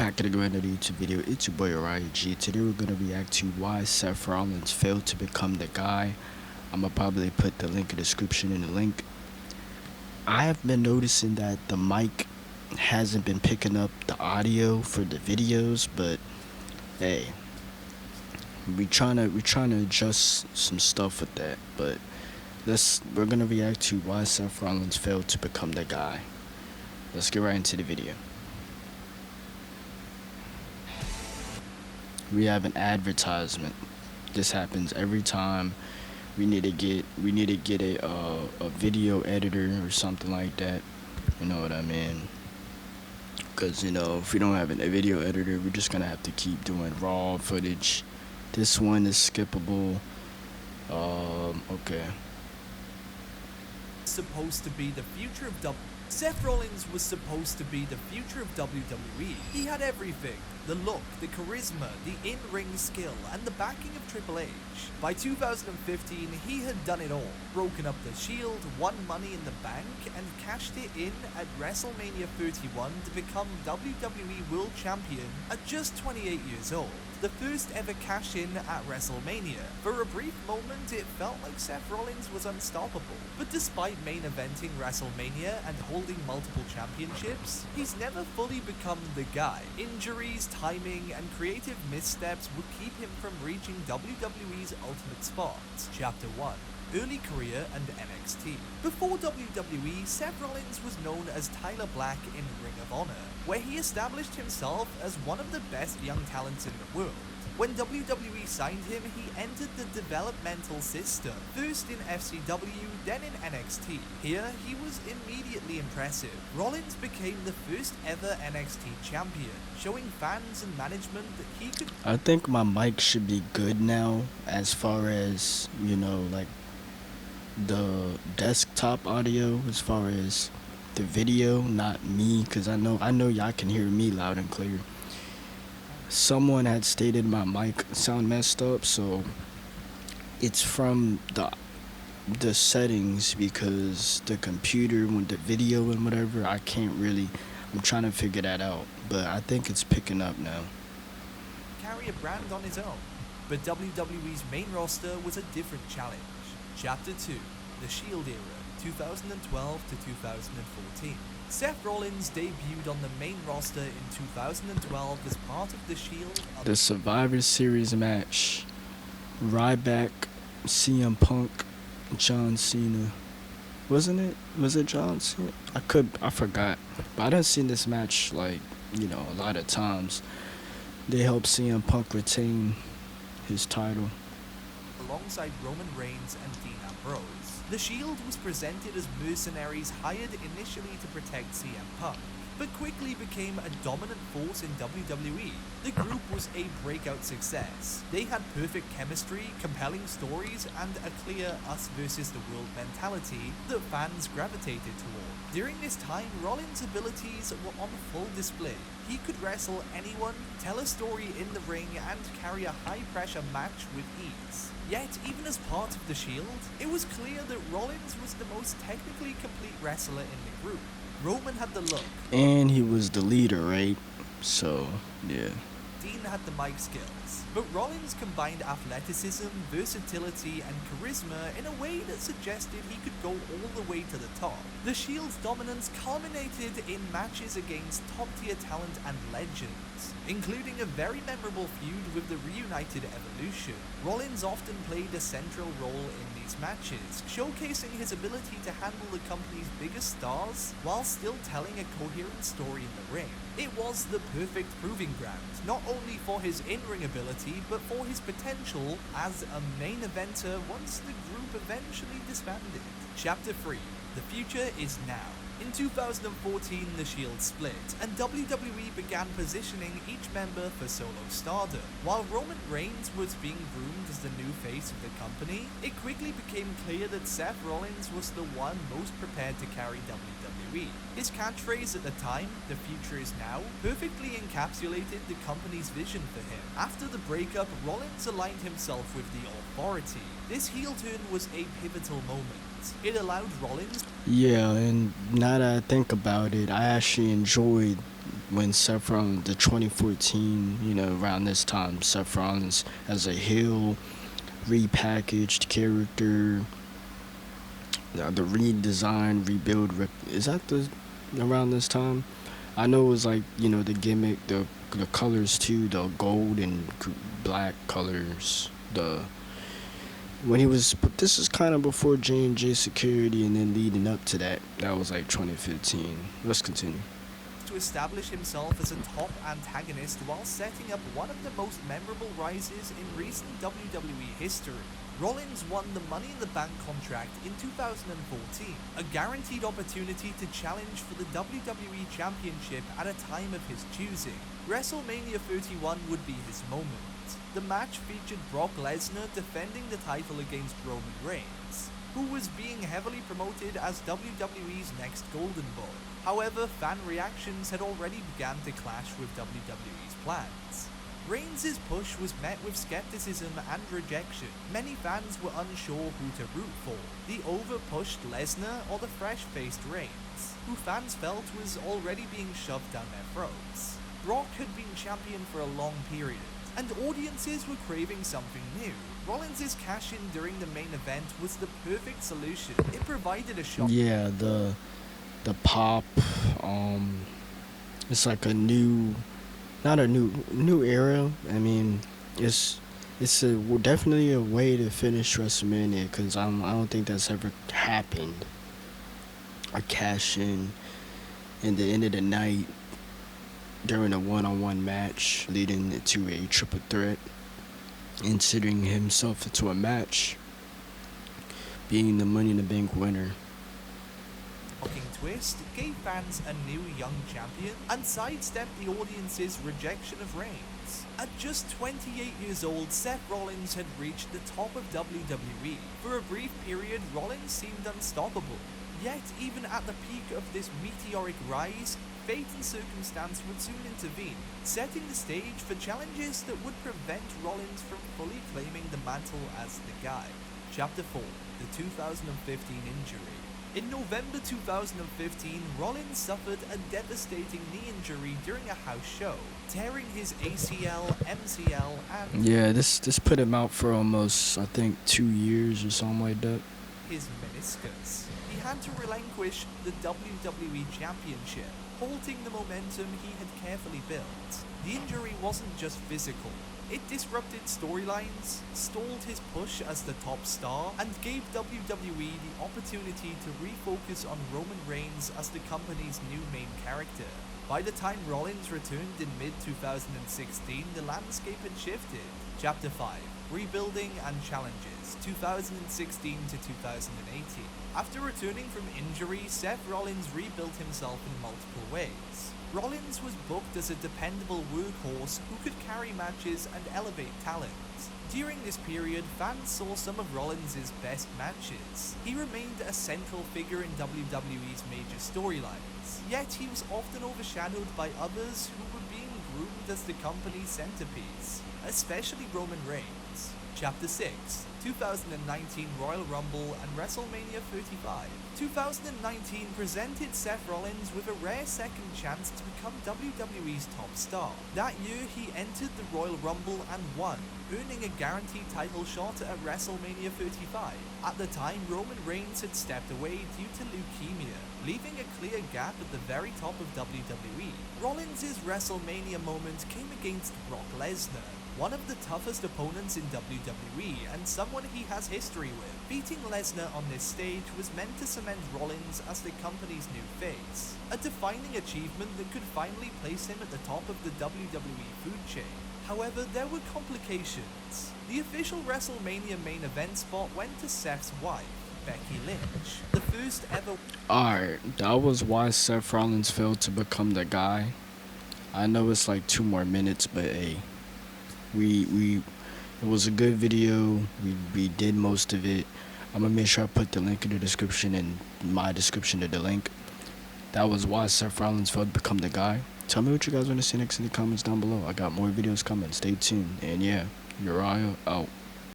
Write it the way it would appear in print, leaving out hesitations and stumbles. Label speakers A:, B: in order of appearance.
A: back at another YouTube video. It's your boy Orion G. Today we're gonna react to why Seth Rollins failed to become the guy. I'ma probably put the link in the description in the link. I have been noticing that the mic hasn't been picking up the audio for the videos, but hey, we're trying to adjust some stuff with that. But we're gonna react to why Seth Rollins failed to become the guy. Let's get right into the video. We have an advertisement. This happens every time we need to get a video editor or something like that. You know what I mean? Because if we don't have a video editor, we're just gonna have to keep doing raw footage. This one is skippable. Okay.
B: Supposed to be the future of Seth Rollins was supposed to be the future of WWE. He had everything: the look, the charisma, the in-ring skill, and the backing of Triple H. By 2015, he had done it all: broken up the Shield, won Money in the Bank, and cashed it in at WrestleMania 31 to become WWE World Champion at just 28 years old. The first ever cash-in at WrestleMania. For a brief moment, it felt like Seth Rollins was unstoppable. But despite main eventing WrestleMania and holding multiple championships, he's never fully become the guy. Injuries, timing, and creative missteps would keep him from reaching WWE's ultimate spot. Chapter 1. Early career and NXT. Before WWE, Seth Rollins was known as Tyler Black in Ring of Honor, where he established himself as one of the best young talents in the world. When WWE signed him, he entered the developmental system, first in FCW, then in NXT. Here, he was immediately impressive. Rollins became the first ever NXT champion, showing fans and management that he could...
A: I think my mic should be good now, as far as, like the desktop audio, as far as the video, not me, because I know y'all can hear me loud and clear. Someone had stated my mic sound messed up, so it's from the settings, because the computer with the video and whatever, I'm trying to figure that out, but I think it's picking up now.
B: Carry a brand on his own, but WWE's main roster was a different challenge. Chapter 2, The Shield Era, 2012 to 2014. Seth Rollins debuted on the main roster in 2012 as part of The Shield.
A: The Survivor Series match. Ryback, CM Punk, John Cena. Wasn't it? Was it John Cena? I forgot. But I done seen this match, a lot of times. They helped CM Punk retain his title.
B: Alongside Roman Reigns and Dean Ambrose. The Shield was presented as mercenaries hired initially to protect CM Punk, but quickly became a dominant force in WWE. The group was a breakout success. They had perfect chemistry, compelling stories, and a clear us versus the world mentality that fans gravitated toward. During this time, Rollins' abilities were on full display. He could wrestle anyone, tell a story in the ring, and carry a high-pressure match with ease. Yet, even as part of the Shield, it was clear that Rollins was the most technically complete wrestler in the group. Roman had the look.
A: And he was the leader, right? So, yeah.
B: Dean had the mic skills, but Rollins combined athleticism, versatility, and charisma in a way that suggested he could go all the way to the top. The Shield's dominance culminated in matches against top-tier talent and legends, including a very memorable feud with the reunited Evolution. Rollins often played a central role in these matches, showcasing his ability to handle the company's biggest stars while still telling a coherent story in the ring. It was the perfect proving ground, not only for his in-ring ability, but for his potential as a main eventer once the group eventually disbanded. Chapter 3. The future is now. In 2014, the Shield split, and WWE began positioning each member for solo stardom. While Roman Reigns was being groomed as the new face of the company, it quickly became clear that Seth Rollins was the one most prepared to carry WWE. His catchphrase at the time, "The future is now," perfectly encapsulated the company's vision for him. After the breakup, Rollins aligned himself with the authority. This heel turn was a pivotal moment. It allowed Rollins...
A: Yeah, and now that I think about it, I actually enjoyed when Seth Rollins, the 2014, around this time, Seth Rollins as a heel, repackaged character, the redesign, is that the around this time? I know it was like the gimmick, the colors too, the gold and black colors. The when he was, but this is kind of before J&J Security, and then leading up to that, that was like 2015. Let's continue.
B: To establish himself as a top antagonist while setting up one of the most memorable rises in recent WWE history. Rollins won the Money in the Bank contract in 2014, a guaranteed opportunity to challenge for the WWE Championship at a time of his choosing. WrestleMania 31 would be his moment. The match featured Brock Lesnar defending the title against Roman Reigns, who was being heavily promoted as WWE's next Golden Boy. However, fan reactions had already begun to clash with WWE's plans. Reigns' push was met with skepticism and rejection. Many fans were unsure who to root for, the over-pushed Lesnar or the fresh-faced Reigns, who fans felt was already being shoved down their throats. Brock had been champion for a long period, and audiences were craving something new. Rollins' cash-in during the main event was the perfect solution. It provided a shock.
A: Yeah, the pop, it's like a new, not a new era. I mean, it's definitely a way to finish WrestleMania, because I don't think that's ever happened. A cash-in the end of the night during a one-on-one match leading to a triple threat, inserting himself into a match, being the Money in the Bank winner.
B: Twist gave fans a new young champion and sidestepped the audience's rejection of Reigns. At just 28 years old, Seth Rollins had reached the top of WWE. For a brief period, Rollins seemed unstoppable. Yet, even at the peak of this meteoric rise, fate and circumstance would soon intervene, setting the stage for challenges that would prevent Rollins from fully claiming the mantle as the guy. Chapter 4, the 2015 injury. In November 2015, Rollins suffered a devastating knee injury during a house show, tearing his ACL, MCL, and
A: Yeah, this put him out for almost, I think, 2 years or something like that.
B: his meniscus. He had to relinquish the WWE Championship, halting the momentum he had carefully built. The injury wasn't just physical. It disrupted storylines, stalled his push as the top star, and gave WWE the opportunity to refocus on Roman Reigns as the company's new main character. By the time Rollins returned in mid-2016, the landscape had shifted. Chapter 5, Rebuilding and Challenges, 2016 to 2018. After returning from injury, Seth Rollins rebuilt himself in multiple ways. Rollins was booked as a dependable workhorse who could carry matches and elevate talent. During this period, fans saw some of Rollins' best matches. He remained a central figure in WWE's major storylines, yet he was often overshadowed by others who were being groomed as the company's centerpiece, especially Roman Reigns. Chapter 6, 2019 Royal Rumble and WrestleMania 35. 2019 presented Seth Rollins with a rare second chance to become WWE's top star. That year he entered the Royal Rumble and won, earning a guaranteed title shot at WrestleMania 35. At the time, Roman Reigns had stepped away due to leukemia, leaving a clear gap at the very top of WWE. Rollins' WrestleMania moment came against Brock Lesnar, one of the toughest opponents in WWE and someone he has history with. Beating Lesnar on this stage was meant to cement Rollins as the company's new face, a defining achievement that could finally place him at the top of the WWE food chain. However, there were complications. The official WrestleMania main event spot went to Seth's wife, Becky Lynch, the first ever.
A: Alright, that was why Seth Rollins failed to become the guy. I know it's like 2 more minutes, but hey, it was a good video. We did most of it. I'm gonna make sure I put the link in the description and my description of the link. That was why Seth Rollins failed to become the guy. Tell me what you guys want to see next in the comments down below. I got more videos coming. Stay tuned. And yeah, Uriah out.